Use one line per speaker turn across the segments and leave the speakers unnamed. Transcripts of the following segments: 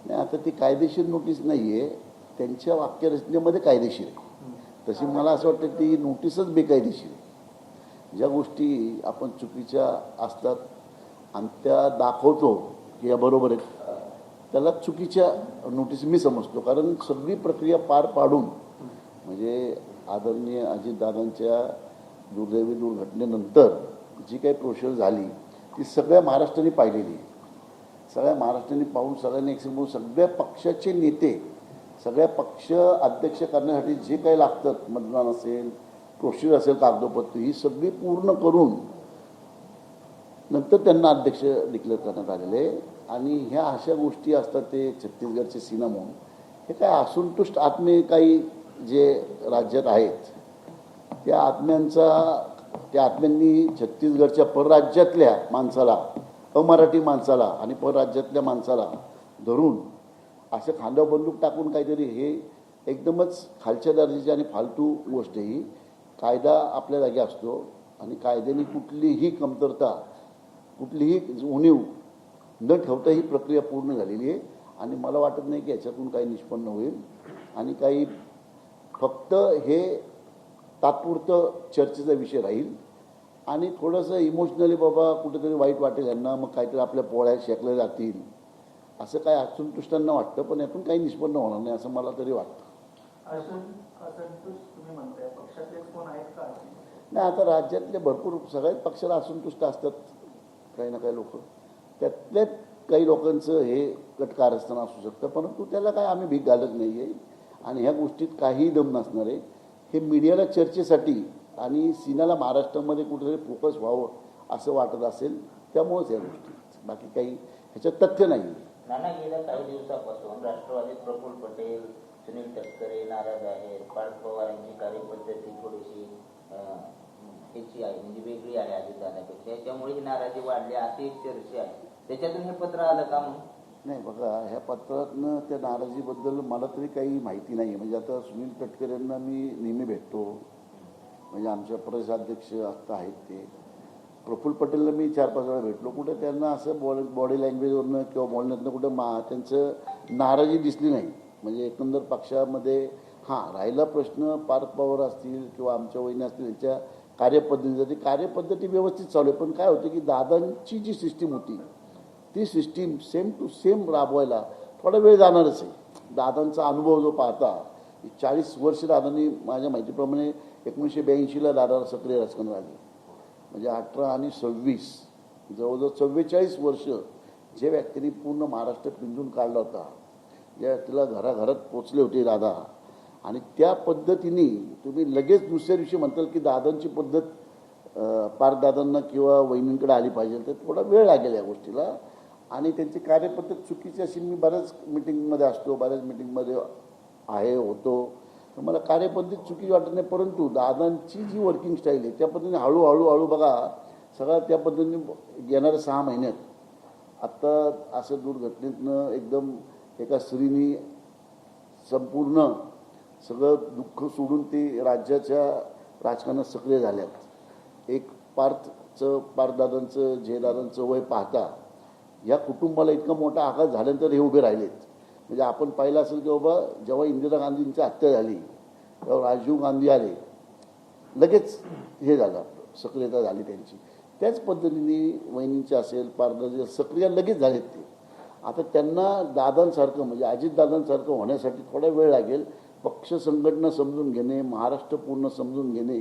नाही, आता ती कायदेशीर नोटीस नाही आहे, त्यांच्या वाक्यरचनेमध्ये कायदेशीर आहे. तशी मला असं वाटतं ती नोटीसच बेकायदेशीर आहे. ज्या गोष्टी आपण चुकीच्या असतात आणि त्या दाखवतो की या बरोबर आहेत, त्याला चुकीच्या नोटीस मी समजतो. कारण सगळी प्रक्रिया पार पाडून म्हणजे आदरणीय अजितदादांच्या दुर्दैवी दुर्घटनेनंतर जी काही प्रोसेस झाली ती सगळ्या महाराष्ट्राने पाहिलेली आहे. सगळ्या महाराष्ट्राने पाहून सगळ्यांनी एक समोर सगळ्या पक्षाचे नेते, सगळ्या पक्ष अध्यक्ष करण्यासाठी जे काही लागतं, मतदान असेल, प्रोसेस असेल, कागदोपत्र, ही सगळी पूर्ण करून नंतर त्यांना अध्यक्ष डिक्लेअर करण्यात आलेले. आणि ह्या अशा गोष्टी असतात, ते छत्तीसगडचे सिनामोन हे काय असंतुष्ट आत्मे काही जे राज्यात आहेत त्या आत्म्यांनी छत्तीसगडच्या परराज्यातल्या माणसाला, अमराठी माणसाला आणि परराज्यातल्या माणसाला धरून असं खांद्यावर बंदूक टाकून काहीतरी, हे एकदमच खालच्या दर्जाची आणि फालतू गोष्ट. ही कायदा आपल्या जागी असतो आणि कायद्याने कुठलीही कमतरता, कुठलीही उणीव न ठेवता ही प्रक्रिया पूर्ण झालेली आहे. आणि मला वाटत नाही की याच्यातून काही निष्पन्न होईल आणि काही फक्त हे तात्पुरतं चर्चेचा विषय राहील आणि थोडंसं इमोशनली बाबा कुठेतरी वाईट वाटेल यांना, मग काहीतरी आपल्या पोळ्या शेकल्या जातील असं काय असंतुष्टांना वाटतं. पण यातून काही निष्पन्न होणार नाही असं मला तरी वाटतं. नाही, आता राज्यातले भरपूर सगळ्याच पक्षाला असंतुष्ट असतात काही ना काही लोक. त्यातल्या काही लोकांचं हे कटकारस्थान असू शकतं, परंतु त्याला काय आम्ही भीक घालत नाही आहे आणि ह्या गोष्टीत काहीही दम नसणार आहे. हे मीडियाला चर्चेसाठी आणि सिनाला महाराष्ट्रामध्ये कुठेतरी फोकस व्हावं असं वाटत असेल, त्यामुळेच या गोष्टी, बाकी काही ह्याच्यात तथ्य नाही.
नाना, गेल्या काही दिवसापासून राष्ट्रवादीत प्रफुल्ल पटेल, सुनील तटकरे नाराज आहेत. पार्थ पवार यांची कार्यपद्धती थोडीशी ह्याची आहे, म्हणजे वेगळी आहे अजितदादापेक्षा, याच्यामुळे ही नाराजी वाढली अशी एक चर्चा आहे. त्याच्यातून हे पत्र आलं का? मग
नाही, बघा, ह्या पत्रातनं त्या नाराजीबद्दल मला तरी काही माहिती नाही. म्हणजे आता सुनील तटकरे यांना मी नेहमी भेटतो, म्हणजे आमच्या प्रदेशाध्यक्ष आता आहेत ते. प्रफुल्ल पटेलला मी 4-5 वेळा भेटलो. कुठे त्यांना असं बॉडी लँग्वेजवरनं किंवा बोलण्यातनं कुठं त्यांचं नाराजी दिसली नाही. म्हणजे एकंदर पक्षामध्ये राहिला प्रश्न पार्थ पवार असतील किंवा आमच्या वहिनी असतील यांच्या कार्यपद्धतीचा, ती कार्यपद्धती व्यवस्थित चालू आहे. पण काय होतं की दादांची जी सिस्टीम होती ती सिस्टीम सेम टू सेम राबवायला थोडा वेळ जाणारच आहे. दादांचा अनुभव जो पाहता, 40 वर्ष दादांनी, माझ्या माहितीप्रमाणे 1982ला दादा सक्रिय राजकारणात आले. म्हणजे 18 आणि 26 जवळजवळ 44 वर्ष जे व्यक्तींनी पूर्ण महाराष्ट्र पिंजून काढला होता, ज्या व्यक्तीला घराघरात पोचले होते दादा, आणि त्या पद्धतीने तुम्ही लगेच दुसऱ्या दिवशी म्हणताल की दादांची पद्धत पारदादांना किंवा वहिनींकडे आली पाहिजे, तर थोडा वेळ लागेल या गोष्टीला. आणि त्यांची कार्यपद्धत चुकीची अशी, मी बऱ्याच मिटिंगमध्ये असतो, बऱ्याच मिटिंगमध्ये होतो, तर मला कार्यपद्धत चुकीची वाटत नाही. परंतु दादांची जी वर्किंग स्टाईल आहे त्या पद्धतीने हळूहळू बघा सगळं त्या पद्धतीने येणाऱ्या 6 महिन्यात आत्ता असं दुर्घटनेतनं एकदम एका स्त्रीनी संपूर्ण सगळं दुःख सोडून ते राज्याच्या राजकारणात सक्रिय झाल्यात. एक पार्थदादांचं, जयदादांचं वय पाहता या कुटुंबाला इतका मोठा आघात झाल्यानंतर हे उभे राहिलेत. म्हणजे आपण पाहिलं असेल की बाबा जेव्हा इंदिरा गांधींची हत्या झाली तेव्हा राजीव गांधी आले, लगेच हे झालं, सक्रियता झाली त्यांची. त्याच पद्धतीने वहिनींचे असेल, पारदाचे सक्रिय लगेच झालेत ते. आता त्यांना दादांसारखं म्हणजे अजितदादांसारखं होण्यासाठी थोडा वेळ लागेल. पक्ष संघटना समजून घेणे, महाराष्ट्र पूर्ण समजून घेणे,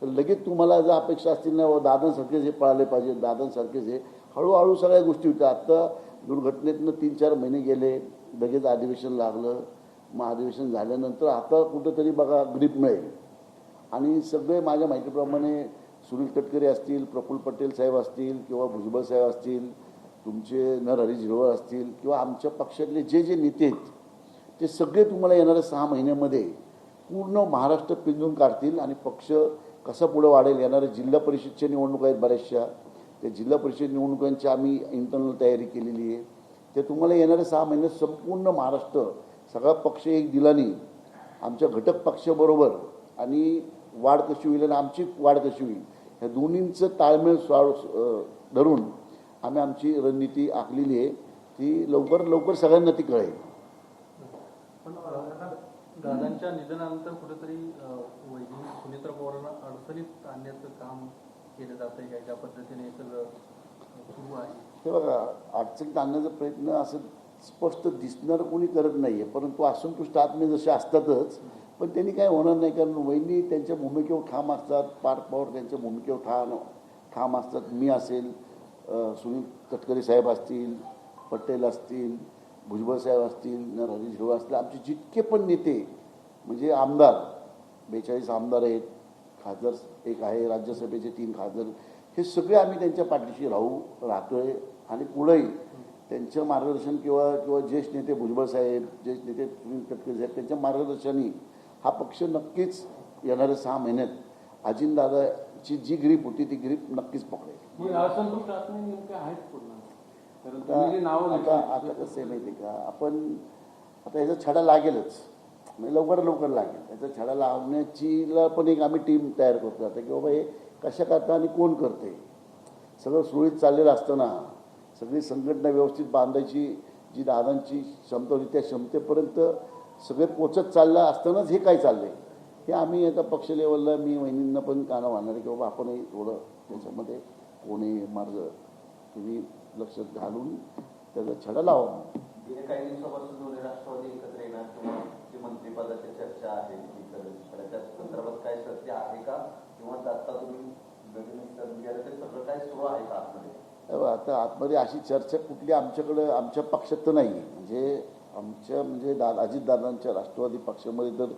तर लगेच तुम्हाला जर अपेक्षा असतील ना दादांसारखे जे पळाले पाहिजे, दादांसारखे जे, हळूहळू सगळ्या गोष्टी होत्या. आत्ता दुर्घटनेतनं 3-4 महिने गेले, लगेच अधिवेशन लागलं. मग अधिवेशन झाल्यानंतर आता कुठंतरी बघा ग्रीप मिळेल. आणि सगळे माझ्या माहितीप्रमाणे सुनील तटकरे असतील, प्रफुल्ल पटेल साहेब असतील किंवा भुजबळ साहेब असतील, तुमचे नरहरी झिरवळ असतील किंवा आमच्या पक्षातले जे जे नेते आहेत ते सगळे तुम्हाला येणाऱ्या 6 महिन्यामध्ये पूर्ण महाराष्ट्र पिंजून काढतील आणि पक्ष कसा पुढे वाढेल. येणाऱ्या जिल्हा परिषदच्या निवडणुका आहेत बऱ्याचशा, त्या जिल्हा परिषद निवडणुकांची आम्ही इंटरनल तयारी केलेली आहे. ते तुम्हाला येणाऱ्या 6 महिन्यात संपूर्ण महाराष्ट्र सगळा पक्ष एक दिलानी आमच्या घटक पक्षाबरोबर आणि वाढ कशी होईल आणि आमची वाढ कशी होईल ह्या दोन्हींचं ताळमेळ धरून आम्ही आमची रणनीती आखलेली आहे. ती लवकर लवकर सगळ्यांना ती कळेल.
पण दादांच्या निधनानंतर कुठेतरी वैद्य सुनेत्रा पवारांना अडचणीत आणण्याचं काम केलं जात आहे, ज्या पद्धतीने हे सगळं सुरू आहे.
हे बघा, अडचणीत आणण्याचा प्रयत्न असं स्पष्ट दिसणार कोणी करत नाही आहे, परंतु असंतुष्ट आत्मे जसे असतातच, पण त्यांनी काय होणार नाही. कारण वहिनी त्यांच्या भूमिकेवर ठाम असतात, पार्थ पवार त्यांच्या भूमिकेवर ठाम असतात. मी असेल, सुनील तटकरे साहेब असतील, पटेल असतील, भुजबळ साहेब असतील, नरहरी झिरवाळ असतील, आमचे जितके पण नेते म्हणजे आमदार 42 आमदार आहेत, खासदार एक आहे, राज्यसभेचे 3 खासदार, हे सगळे आम्ही त्यांच्या पाठीशी राहतोय आणि पुढेही त्यांचं मार्गदर्शन किंवा ज्येष्ठ नेते भुजबळ साहेब, ज्येष्ठ नेते सुनील तटकरे साहेब, त्यांच्या मार्गदर्शनाने हा पक्ष नक्कीच येणाऱ्या 6 महिन्यात अजितदादाची जी ग्रीप होती ती ग्रीप नक्कीच पकडेल.
असंतुष्ट आत्मे नेमके आहेत पूर्ण.
आता कसं आहे माहिती आहे का, आपण आता याचा छडा लागेलच, म्हणजे लवकर लागेल. याचा छडा लावण्याचीला पण एक आम्ही टीम तयार करतो आता, की बाबा हे कशा करता आणि कोण करते. सगळं सुरळीत चाललेलं असताना सगळी संघटना व्यवस्थित बांधायची जी दादांची क्षमता होती त्या क्षमतेपर्यंत सगळे पोचत चाललं असतानाच हे काय चाललंय हे आम्ही आता पक्ष लेवलला मी वहिनींना पण काना वाढणार आहे की बाबा आपणही थोडं त्याच्यामध्ये कोणी मार्ग तुम्ही लक्ष घालून त्याचा छडा लावा.
गेल्या काही दिवसापासून दोन्ही राष्ट्रवादी एकत्र येणार किंवा जी मंत्रिपदाची चर्चा आहे त्या संदर्भात काय सत्य आहे का, किंवा आता तुम्ही नवीन ते सगळं काय सुरू आहे का आतमध्ये?
आता आतमध्ये अशी चर्चा कुठली आमच्याकडं आमच्या पक्षात तर नाही आहे. म्हणजे अजितदादांच्या राष्ट्रवादी पक्षामध्ये तर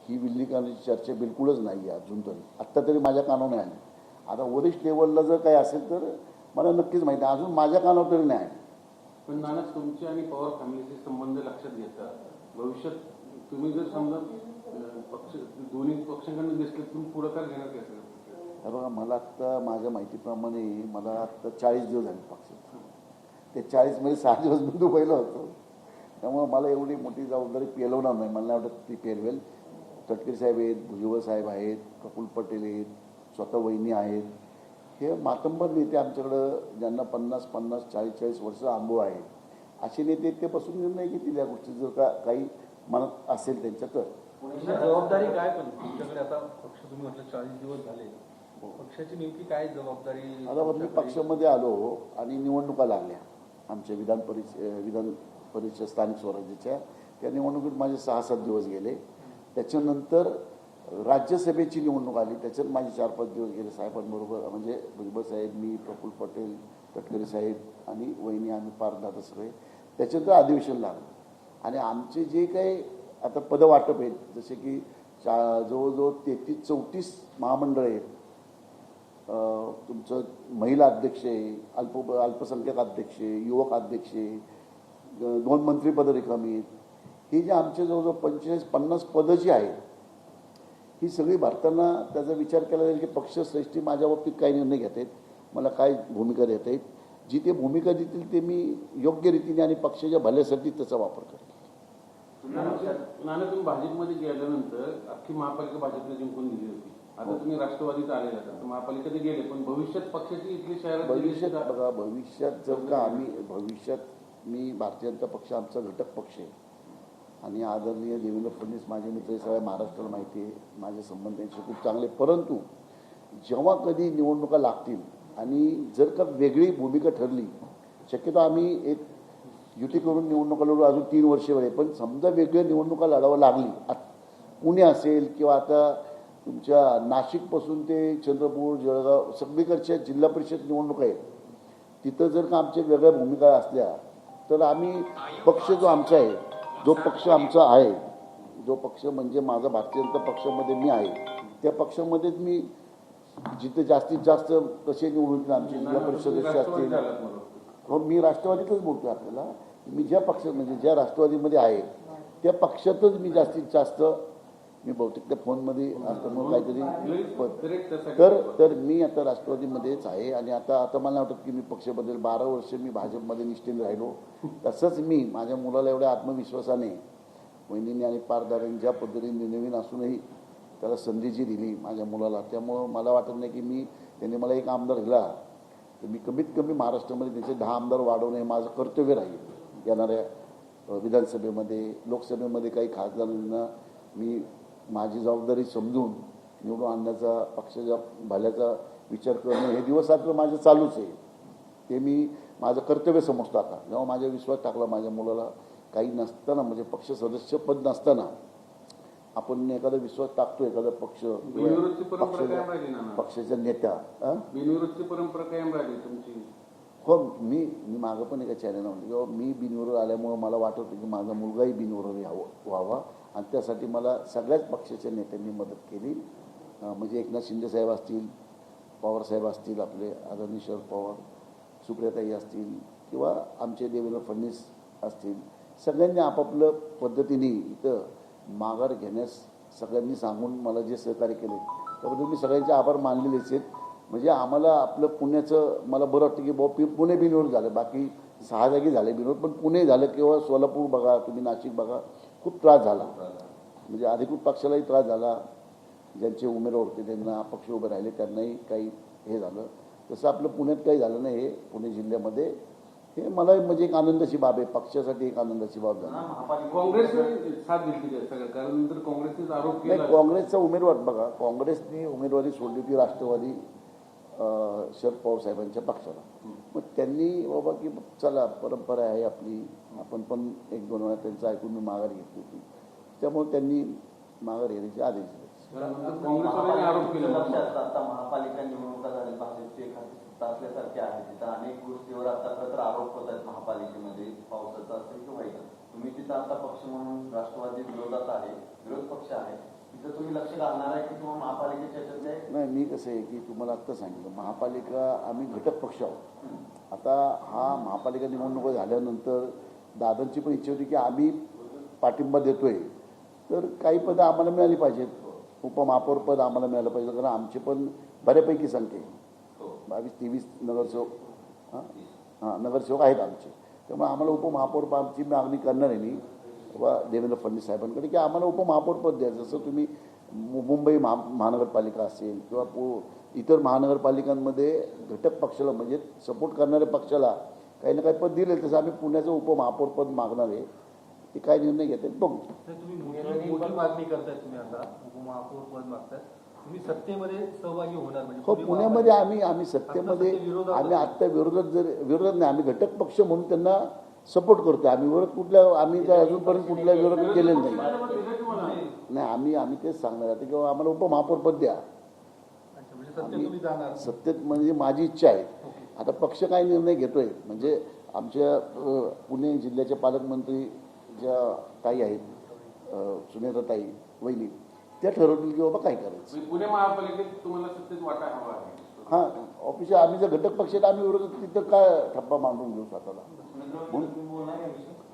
ही विलीनीकरणाची चर्चा बिलकुलच नाही आहे अजून तरी, आत्ता तरी माझ्या कानावर नाही आली. आता वरिष्ठ लेवलला जर काही असेल तर मला नक्कीच माहिती आहे, अजून माझ्या कानावर तरी नाही.
पण नाना, तुमचे आणि पवार फॅमिलीचे संबंध लक्षात घेता भविष्यात तुम्ही जर समजा पक्ष दोन्ही पक्षांकडून दिसले तुम्ही पुढाकार घेणार काय?
बघा, मला आत्ता माझ्या माहितीप्रमाणे मला आत्ता 40 दिवस झाले पक्षात. ते 40 मध्ये 6 दिवस मी दुबईला होतो, त्यामुळे मला एवढी मोठी जबाबदारी पेलवणार नाही. मला नाही वाटत ती पेलवेल. तटकरे साहेब आहेत, भुजबळ साहेब आहेत, प्रफुल्ल पटेल आहेत, स्वतः वहिनी आहेत, हे मातंबर नेते आमच्याकडं ज्यांना 50-50, 40-40 वर्ष अनुभव आहे, असे नेते ते बसून निर्णय घेतील या गोष्टी जर का काही मनात असेल त्यांच्या. तर
जबाबदारी काय, पण तुमच्याकडे आता पक्ष तुम्ही म्हटलं 40 दिवस झाले, पक्षाची नेमकी काय जबाबदारी?
आता मी पक्षामध्ये आलो आणि निवडणुका लागल्या आमच्या विधान परिषद स्थानिक स्वराज्याच्या. त्या निवडणुकीत माझे 6-7 दिवस गेले. त्याच्यानंतर राज्यसभेची निवडणूक आली, त्याच्यात माझे 4-5 दिवस गेले साहेबांबरोबर, म्हणजे भुजबळ साहेब, मी, प्रफुल्ल पटेल, तटकरे साहेब आणि वहिनी, आम्ही पारदादा सगळे. त्याच्यानंतर अधिवेशन लागलं आणि आमचे जे काही आता पदवाटप आहेत, जसे की जवळजवळ 33-34 महामंडळ आहेत, तुमचं महिला अध्यक्ष आहे, अल्पसंख्याक अध्यक्ष आहे, युवक अध्यक्ष आहे, 2 मंत्रिपदं रिकामी आहेत. ही जी आमच्या जवळजवळ 45-50 पदं जी आहेत ही सगळी भरताना त्याचा विचार केला जाईल की पक्षश्रेष्ठी माझ्या बाबतीत काय निर्णय घेत आहेत, मला काय भूमिका देत आहेत, जी ते भूमिका देतील ते मी योग्य रीतीने आणि पक्षाच्या भल्यासाठी त्याचा वापर करेन.
नाना, तुम्ही भाजपमध्ये गेल्यानंतर अख्खी महापालिका भाजपने जिंकून दिली होती. आता तुम्ही राष्ट्रवादीत आलेला तर महापालिकेत गेले, पण भविष्यात पक्षाची इथली शहरात
बघा, भविष्यात जर का मी भारतीय जनता पक्ष आमचा घटक पक्ष आहे आणि आदरणीय देवेंद्र फडणवीस माझे मित्र सगळ्या महाराष्ट्राला माहिती आहे, माझे संबंध त्यांचे खूप चांगले. परंतु जेव्हा कधी निवडणुका लागतील आणि जर का वेगळी भूमिका ठरली, शक्यतो आम्ही एक युती करून निवडणुका लढू, अजून 3 वर्षे वेळ आहे, पण समजा वेगळ्या निवडणुका लढावं लागली, पुणे असेल किंवा आता तुमच्या नाशिकपासून ते चंद्रपूर, जळगाव सगळीकडच्या जिल्हा परिषद निवडणुका आहेत, तिथं जर का आमच्या वेगळ्या भूमिका असल्या तर आम्ही पक्ष जो आमचा आहे, जो पक्ष आमचा आहे, जो पक्ष म्हणजे माझा भारतीय जनता पक्षामध्ये मी आहे, त्या पक्षामध्येच मी जिथे जास्तीत जास्त कसे निवडून आमचे जिल्हा परिषद सदस्य असतील. हो, मी राष्ट्रवादीतच बोलतो आपल्याला, मी ज्या पक्ष म्हणजे ज्या राष्ट्रवादीमध्ये आहे त्या पक्षातच मी जास्तीत जास्त, मी बहुतेक त्या फोनमध्ये असल्यामुळे काहीतरी तर मी आता राष्ट्रवादीमध्येच आहे. आणि आता मला वाटतं की मी पक्ष बदल 12 वर्ष मी भाजपमध्ये निष्ठेने राहिलो. तसंच मी माझ्या मुलाला एवढ्या आत्मविश्वासाने वहिनींनी आणि पारदारांनी ज्या पद्धतीने नवीन असूनही त्याला संधी जी दिली माझ्या मुलाला, त्यामुळं मला वाटत नाही की त्यांनी मला एक आमदार दिला तर मी कमीत कमी महाराष्ट्रामध्ये त्याचे 10 आमदार वाढवणे हे माझं कर्तव्य राहील. येणाऱ्या विधानसभेमध्ये लोकसभेमध्ये काही खासदारांना मी माझी जबाबदारी समजून निवडून आणण्याचा पक्षाच्या भल्याचा विचार करणं हे दिवस आपलं माझं चालूच आहे. ते मी माझं कर्तव्य समजतो. आता जेव्हा माझ्या विश्वास टाकला माझ्या मुलाला काही नसताना म्हणजे पक्ष सदस्य पद नसताना आपण एखादा विश्वास टाकतो एखादा पक्ष पक्षाच्या नेत्या
बिनविरोधची परंपरा कायम राहिली तुमची.
हो मी मागं पण एका चॅनलला म्हणतो किंवा मी बिनविरोध आल्यामुळं मला वाटत होतं की माझा मुलगाही बिनविरोध व्हावा आणि त्यासाठी मला सगळ्याच पक्षाच्या नेत्यांनी मदत केली. म्हणजे एकनाथ शिंदे साहेब असतील, पवार साहेब असतील, आपले आदरणीय शरद पवार, सुप्रियाताई असतील किंवा आमचे देवेंद्र फडणवीस असतील, सगळ्यांनी आपापल्या पद्धतीने इथं माघार घेण्यास सगळ्यांनी सांगून मला जे सहकार्य केले त्याबद्दल मी सगळ्यांचे आभार मानलेलेच आहेत. म्हणजे आम्हाला आपलं पुण्याचं मला बरं वाटतं की पुणे बिनविरोध झालं, बाकी 6 जागी झाले बिनविरोध, पण पुणे झालं किंवा सोलापूर बघा, तुम्ही नाशिक बघा, खूप त्रास झाला. म्हणजे अधिकृत पक्षालाही त्रास झाला, ज्यांचे उमेदवार होते त्यांना अपक्ष उभे राहिले त्यांनाही काही हे झालं. तसं आपलं पुण्यात काही झालं नाही. हे पुणे जिल्ह्यामध्ये हे मला म्हणजे एक आनंदाची बाब आहे, पक्षासाठी एक आनंदाची बाब झाली.
काँग्रेसने साथ दिली सगळं, कारण नंतर काँग्रेसनेच आरोप केला.
नाही, काँग्रेसचा उमेदवार बघा, काँग्रेसने उमेदवारी सोडली होती राष्ट्रवादी शरद पवार साहेबांच्या पक्षाला. मग त्यांनी बाबा की चला परंपरा आहे आपली, आपण पण 1-2 वेळा त्यांचं ऐकून मी माघार घेतली होती, त्यामुळे त्यांनी माघार घेण्याचे आदेश दिले.
आता महापालिका निवडणुका झाल्या, भाजपची एखादी सत्ता असल्यासारखी आहे, तिथं अनेक गोष्टीवर आता तर आरोप होत आहेत महापालिकेमध्ये, पावसाचा असेल किंवा इतर. तुम्ही तिथं आता पक्ष म्हणून राष्ट्रवादी विरोधात आहे, विरोध पक्ष आहे, तिथं तुम्ही लक्ष घालणार आहे की किंवा महापालिकेच्या याच्यात
नाही. मी कसं आहे की तुम्हाला आत्ता सांगितलं, महापालिका आम्ही घटक पक्ष आहोत. आता हा महापालिका निवडणुका झाल्यानंतर दादांची पण इच्छा होती की आम्ही पाठिंबा देतोय तर काही पदं आम्हाला मिळाली पाहिजेत, उपमहापौर पद आम्हाला मिळालं पाहिजे, कारण आमचे पण बऱ्यापैकी संख्या आहे, 22-23 नगरसेवक नगरसेवक आहेत आमचे. त्यामुळे आम्हाला उपमहापौर पदाची मागणी करणार आहे मी देवेंद्र फडणवीस साहेबांकडे की आम्हाला उपमहापौर पद द्या. जसं तुम्ही मुंबई महानगरपालिका असेल किंवा इतर महानगरपालिकांमध्ये घटक पक्षाला म्हणजे सपोर्ट करणाऱ्या पक्षाला काही ना काही पद दिले, तसं आम्ही पुण्याचं उपमहापौर पद मागणार आहे. ते काय निर्णय घेतात बघू.
तुम्ही मोठी मागणी करताय, तुम्ही आता उपमहापौर पद मागताय, तुम्ही सत्तेमध्ये सहभागी होणार म्हणजे
हो. पुण्यामध्ये आम्ही सत्तेमध्ये आम्ही आत्ता विरोधात नाही, आम्ही घटक पक्ष म्हणून त्यांना सपोर्ट करतो. आम्ही आम्ही काय अजूनपर्यंत कुठल्या विरोध केलेला नाही. आम्ही तेच सांगणार आता किंवा आम्हाला उपमहापौर पद द्या. सत्तेत म्हणजे माझी इच्छा आहे. आता पक्ष काय निर्णय घेतोय म्हणजे आमच्या पुणे जिल्ह्याचे पालकमंत्री ज्या ताई आहेत सुनेत्राताई वहिनी, त्या ठरवतील की बाबा काय करायचं.
पुणे महापालिकेत तुम्हाला सत्तेत वाटा हवा आहे.
हां, ऑफिस आम्ही जर घटक पक्षात आम्ही विरोधात तिथं काय ठप्पा मांडून घेऊ स्वतःला.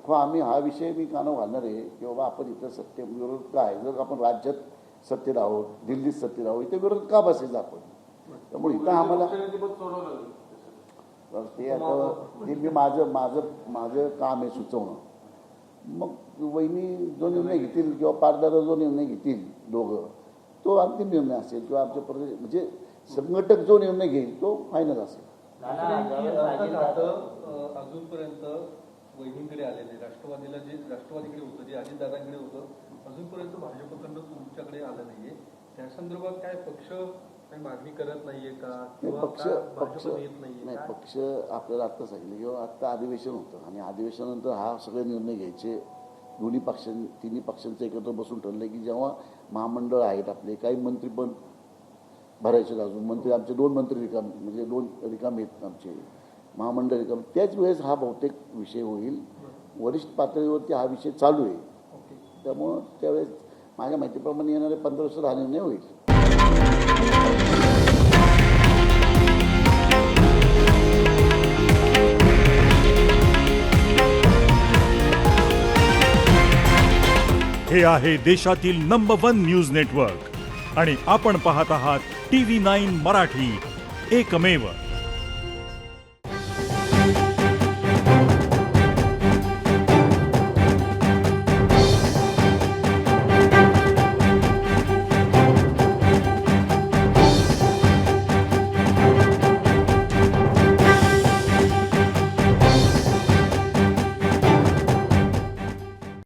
हो, आम्ही हा विषय मी कानावर घालणार आहे की बाबा आपण इथं सत्ते विरोध काय, जर आपण राज्यात सत्तेत आहोत, दिल्लीत सत्तेत आहोत, इथे विरोध का बसायचं आपण. त्यामुळे इथं आम्हाला ते आता ते मी माझं काम आहे सुचवणं. मग वहिनी जो निर्णय घेतील किंवा पारदादा जो निर्णय घेतील दोघं, तो अंतिम निर्णय असेल किंवा आमच्या प्रदेश म्हणजे संघटक जो निर्णय घेईल तो फायनल असेल.
अजूनपर्यंत वहिनींकडे आलेले राष्ट्रवादीला जे राष्ट्रवादीकडे होतं, जे अजितदादांकडे होतं, अजूनपर्यंत भाजपकडनं तुमच्याकडे आलं नाहीये. त्या संदर्भात काय पक्ष काही मागणी करत नाहीये का?
पक्ष नाही, पक्ष आपल्याला आत्ता सांगितलं किंवा आत्ता अधिवेशन होतं आणि अधिवेशनानंतर हा सगळे निर्णय घ्यायचे तिन्ही पक्षांचं एकत्र बसून ठरलं की जेव्हा महामंडळ आहेत आपले, काही मंत्रीपद भरायचे अजून मंत्री, आमचे 2 मंत्री रिकाम म्हणजे 2 रिकाम आहेत आमचे महामंडळ रिकाम, त्याच वेळेस हा बहुतेक विषय होईल. वरिष्ठ पातळीवरती हा विषय चालू आहे. त्यामुळं त्यावेळेस माझ्या माहितीप्रमाणे येणारे 15 वर्षात हा निर्णय होईल.
हे आहे देशातील नंबर 1 न्यूज नेटवर्क आणि आपण पाहत आहात TV9 मराठी, एकमेव.